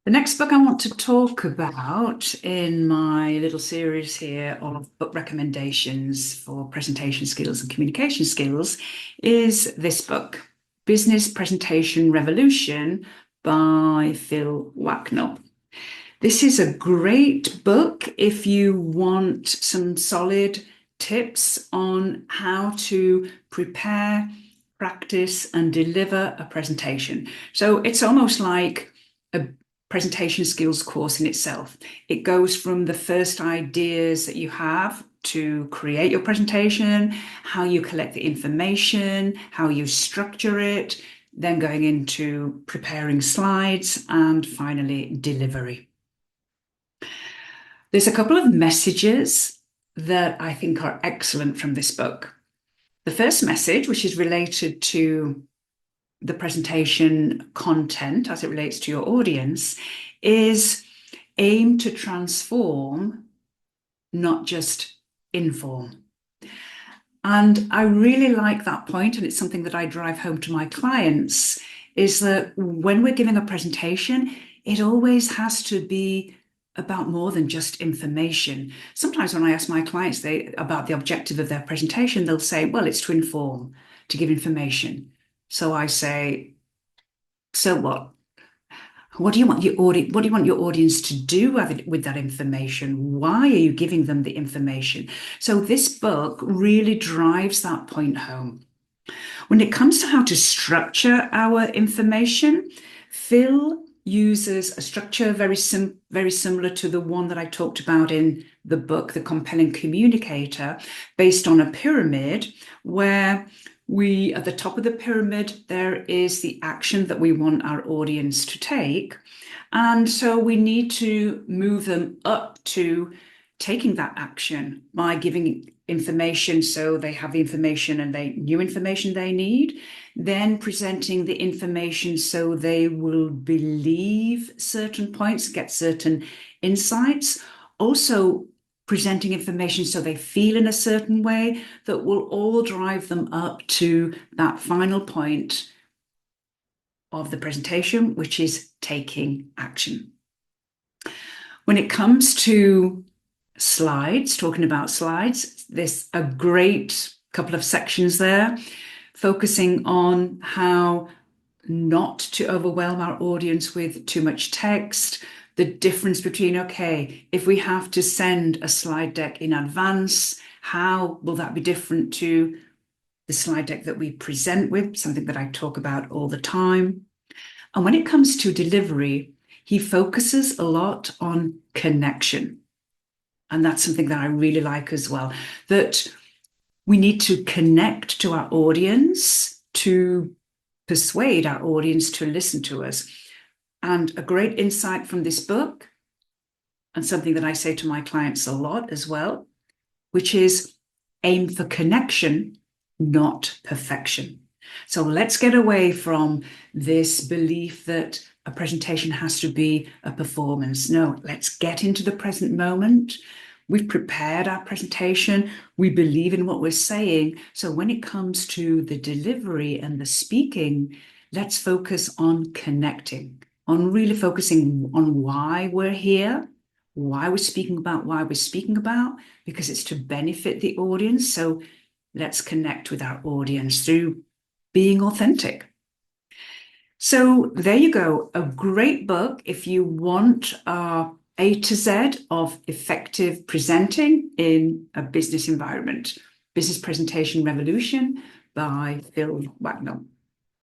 The next book I want to talk about in my little series here of book recommendations for presentation skills and communication skills is this book, Business Presentation Revolution by Phil Waknell. This is a great book if you want some solid tips on how to prepare, practice, and deliver a presentation. So it's almost like a presentation skills course in itself. It goes from the first ideas that you have to create your presentation, how you collect the information, how you structure it, then going into preparing slides, and finally delivery. There's a couple of messages that I think are excellent from this book. The first message, which is related to the presentation content as it relates to your audience, is aim to transform, not just inform. And I really like that point, and it's something that I drive home to my clients, is that when we're giving a presentation, it always has to be about more than just information. Sometimes when I ask my clients about the objective of their presentation, they'll say, well, it's to inform, to give information. So I say, so what? What do you want your audience to do with that information? Why are you giving them the information? So this book really drives that point home. When it comes to how to structure our information, Phil uses a structure very similar to the one that I talked about in the book, The Compelling Communicator, based on a pyramid where at the top of the pyramid, there is the action that we want our audience to take. And so we need to move them up to taking that action by giving information so they have the information and new information they need, then presenting the information so they will believe certain points, get certain insights, also presenting information so they feel in a certain way that will all drive them up to that final point of the presentation, which is taking action. When it comes to slides, talking about slides, there's a great couple of sections there focusing on how not to overwhelm our audience with too much text, the difference between, okay, if we have to send a slide deck in advance, how will that be different to the slide deck that we present with, something that I talk about all the time. And when it comes to delivery, he focuses a lot on connection. And that's something that I really like as well, that we need to connect to our audience to persuade our audience to listen to us. And a great insight from this book, and something that I say to my clients a lot as well, which is aim for connection, not perfection. So let's get away from this belief that a presentation has to be a performance. No, let's get into the present moment. We've prepared our presentation. We believe in what we're saying. So when it comes to the delivery and the speaking, let's focus on connecting, on really focusing on why we're here, why we're speaking about, because it's to benefit the audience. So let's connect with our audience through being authentic. So there you go, a great book if you want A to Z of effective presenting in a business environment. Business Presentation Revolution by Phil Waknell.